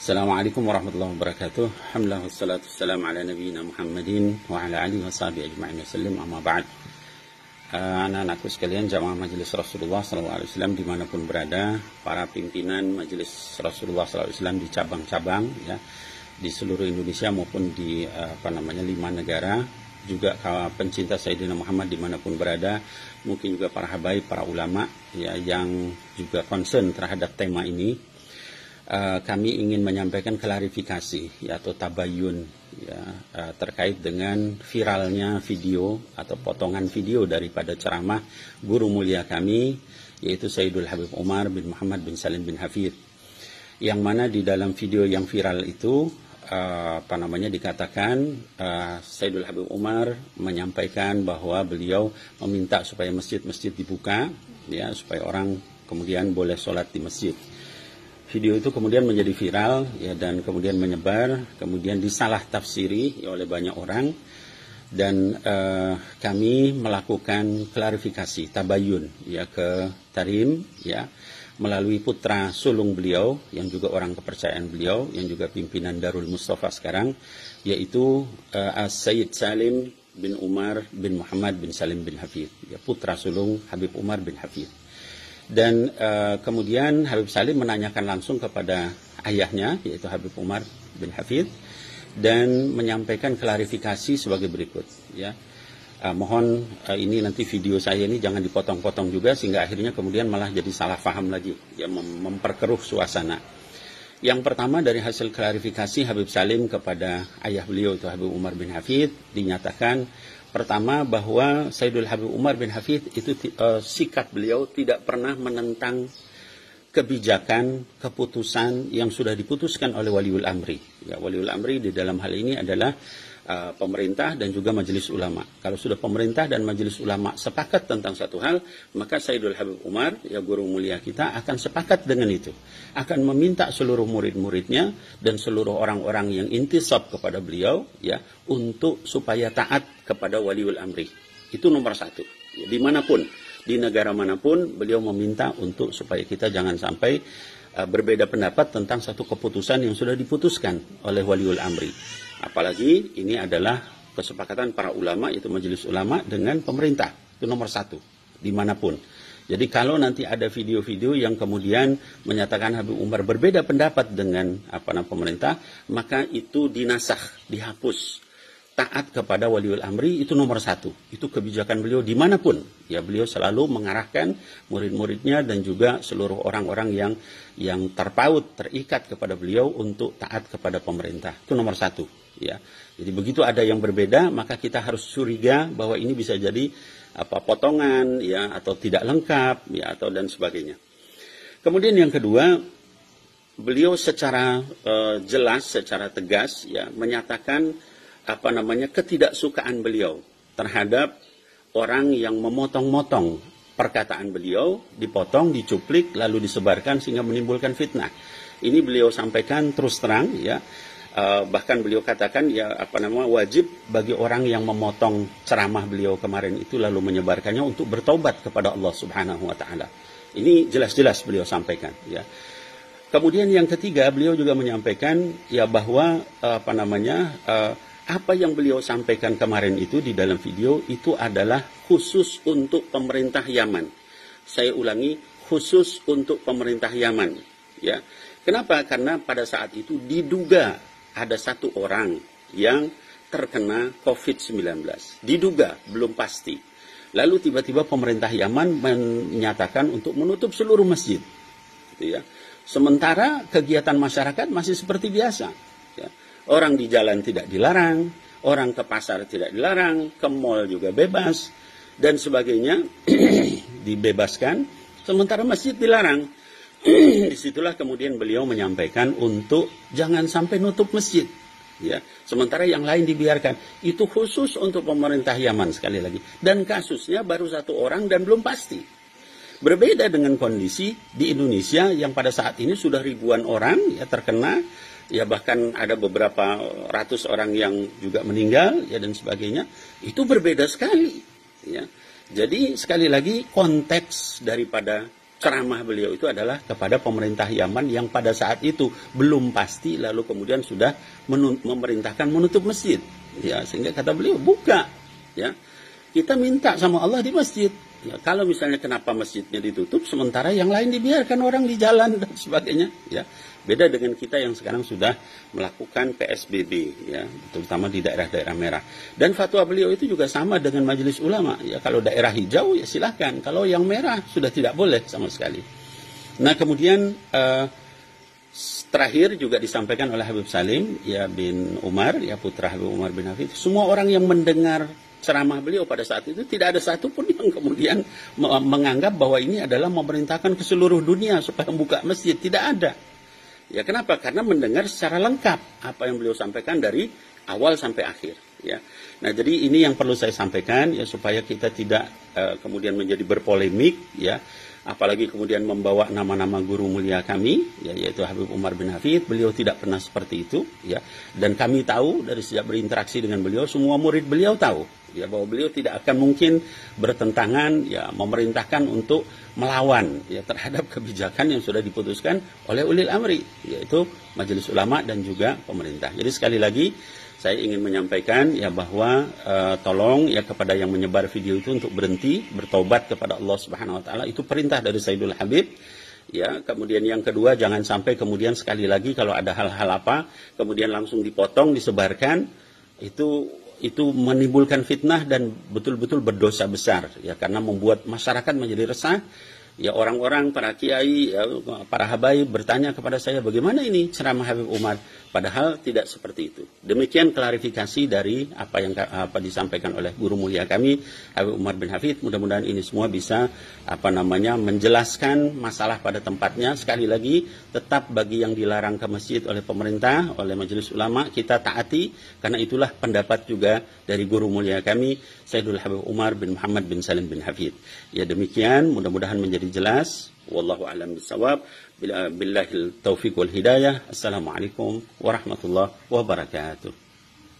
Assalamualaikum warahmatullahi wabarakatuh. Alhamdulillah wassalatu wassalamu ala nabiyyina Muhammadin wa ala alihi washabihi ajma'in wasallim, amma ba'd. Anak-anakku sekalian, jamaah majelis Rasulullah SAW dimanapun berada, para pimpinan majelis Rasulullah SAW di cabang-cabang ya, di seluruh Indonesia maupun di 5 negara, juga pencinta Sayyidina Muhammad dimanapun berada, mungkin juga para habaib, para ulama ya, yang juga concern terhadap tema ini. Kami ingin menyampaikan klarifikasi ya, atau tabayun ya, terkait dengan viralnya video atau potongan video daripada ceramah guru mulia kami, yaitu Sayyidul Habib Umar bin Muhammad bin Salim bin Hafidh, yang mana di dalam video yang viral itu dikatakan Sayyidul Habib Umar menyampaikan bahwa beliau meminta supaya masjid-masjid dibuka ya, supaya orang kemudian boleh sholat di masjid. Video itu kemudian menjadi viral ya, dan kemudian menyebar, kemudian disalah tafsiri ya, oleh banyak orang, dan kami melakukan klarifikasi tabayun ya ke Tarim ya, melalui putra sulung beliau yang juga orang kepercayaan beliau, yang juga pimpinan Darul Mustafa sekarang, yaitu Sayyid Salim bin Umar bin Muhammad bin Salim bin Hafidh ya, putra sulung Habib Umar bin Hafidh. Dan kemudian Habib Salim menanyakan langsung kepada ayahnya, yaitu Habib Umar bin Hafidh, dan menyampaikan klarifikasi sebagai berikut ya. Mohon ini nanti video saya ini jangan dipotong-potong juga, sehingga akhirnya kemudian malah jadi salah paham lagi ya, memperkeruh suasana. Yang pertama, dari hasil klarifikasi Habib Salim kepada ayah beliau, itu Habib Umar bin Hafidh, dinyatakan pertama bahwa Sayyidul Habib Umar bin Hafidh itu sikap beliau tidak pernah menentang kebijakan, keputusan yang sudah diputuskan oleh Waliul Amri. Ya, Waliul Amri di dalam hal ini adalah pemerintah dan juga majelis ulama. Kalau sudah pemerintah dan majelis ulama sepakat tentang satu hal, maka Sayyidul Habib Umar, ya guru mulia kita, akan sepakat dengan itu. Akan meminta seluruh murid-muridnya dan seluruh orang-orang yang intisab kepada beliau ya, untuk supaya taat kepada Waliul Amri. Itu nomor satu. Ya, dimanapun, di negara manapun, beliau meminta untuk supaya kita jangan sampai berbeda pendapat tentang satu keputusan yang sudah diputuskan oleh Waliul Amri. Apalagi ini adalah kesepakatan para ulama, yaitu majelis ulama dengan pemerintah. Itu nomor satu, dimanapun. Jadi kalau nanti ada video-video yang kemudian menyatakan Habib Umar berbeda pendapat dengan pemerintah, maka itu dinasakh, dihapus. Taat kepada Waliul Amri itu nomor satu. Itu kebijakan beliau dimanapun. Ya, beliau selalu mengarahkan murid-muridnya dan juga seluruh orang-orang yang terpaut, terikat kepada beliau untuk taat kepada pemerintah. Itu nomor satu. Ya, jadi begitu ada yang berbeda, maka kita harus curiga bahwa ini bisa jadi potongan ya, atau tidak lengkap ya, atau dan sebagainya. Kemudian yang kedua, beliau secara jelas, secara tegas ya, menyatakan ketidaksukaan beliau terhadap orang yang memotong-motong perkataan beliau, dipotong, dicuplik, lalu disebarkan sehingga menimbulkan fitnah. Ini beliau sampaikan terus terang ya. Bahkan beliau katakan ya wajib bagi orang yang memotong ceramah beliau kemarin itu lalu menyebarkannya untuk bertobat kepada Allah Subhanahu wa taala. Ini jelas-jelas beliau sampaikan ya. Kemudian yang ketiga, beliau juga menyampaikan ya bahwa apa yang beliau sampaikan kemarin itu di dalam video itu adalah khusus untuk pemerintah Yaman. Saya ulangi, khusus untuk pemerintah Yaman ya. Kenapa? Karena pada saat itu diduga ada satu orang yang terkena COVID-19. Diduga, belum pasti. Lalu tiba-tiba pemerintah Yaman menyatakan untuk menutup seluruh masjid. Gitu ya. Sementara kegiatan masyarakat masih seperti biasa. Ya. Orang di jalan tidak dilarang, orang ke pasar tidak dilarang, ke mal juga bebas, dan sebagainya dibebaskan, sementara masjid dilarang. Disitulah kemudian beliau menyampaikan untuk jangan sampai nutup masjid ya, sementara yang lain dibiarkan. Itu khusus untuk pemerintah Yaman, sekali lagi, dan kasusnya baru satu orang dan belum pasti. Berbeda dengan kondisi di Indonesia yang pada saat ini sudah ribuan orang ya terkena ya, bahkan ada beberapa ratus orang yang juga meninggal ya, dan sebagainya. Itu berbeda sekali ya. Jadi sekali lagi konteks daripada ceramah beliau itu adalah kepada pemerintah Yaman yang pada saat itu belum pasti, lalu kemudian sudah memerintahkan menutup masjid. Ya, sehingga kata beliau, buka. Ya, kita minta sama Allah di masjid. Ya, kalau misalnya kenapa masjidnya ditutup, sementara yang lain dibiarkan orang di jalan dan sebagainya. Ya, beda dengan kita yang sekarang sudah melakukan PSBB, ya, terutama di daerah-daerah merah. Dan fatwa beliau itu juga sama dengan majelis ulama. Ya, kalau daerah hijau ya silahkan, kalau yang merah sudah tidak boleh sama sekali. Nah, kemudian terakhir juga disampaikan oleh Habib Salim ya bin Umar, ya putra Habib Umar bin Hafid. Semua orang yang mendengar ceramah beliau pada saat itu tidak ada satupun yang kemudian menganggap bahwa ini adalah memerintahkan ke seluruh dunia supaya membuka masjid. Tidak ada. Ya, kenapa? Karena mendengar secara lengkap apa yang beliau sampaikan dari awal sampai akhir. Ya. Nah, jadi ini yang perlu saya sampaikan ya, supaya kita tidak kemudian menjadi berpolemik, ya. Apalagi kemudian membawa nama-nama guru mulia kami, ya, yaitu Habib Umar bin Hafid. Beliau tidak pernah seperti itu, ya. Dan kami tahu dari sejak berinteraksi dengan beliau, semua murid beliau tahu, ya, bahwa beliau tidak akan mungkin bertentangan, ya, memerintahkan untuk melawan, ya, terhadap kebijakan yang sudah diputuskan oleh ulil amri, yaitu majelis ulama dan juga pemerintah. Jadi sekali lagi saya ingin menyampaikan ya bahwa tolong ya kepada yang menyebar video itu untuk berhenti, bertobat kepada Allah Subhanahu wa taala. Itu perintah dari Sayyidul Habib. Ya, kemudian yang kedua, jangan sampai kemudian sekali lagi kalau ada hal-hal apa kemudian langsung dipotong, disebarkan, itu menimbulkan fitnah dan betul-betul berdosa besar, ya, karena membuat masyarakat menjadi resah. Ya, orang-orang, para kiai, ya, para habaib bertanya kepada saya, bagaimana ini ceramah Habib Umar? Padahal tidak seperti itu. Demikian klarifikasi dari apa yang disampaikan oleh guru mulia kami, Habib Umar bin Hafid. Mudah-mudahan ini semua bisa menjelaskan masalah pada tempatnya. Sekali lagi, tetap bagi yang dilarang ke masjid oleh pemerintah, oleh majelis ulama, kita taati, karena itulah pendapat juga dari guru mulia kami, Sayyidul Habib Umar bin Muhammad bin Salim bin Hafid. Ya, demikian, mudah-mudahan menjadi jelas. Wallahu a'lam bishawab. Billahil taufiq wal hidayah. Assalamualaikum warahmatullahi wabarakatuh.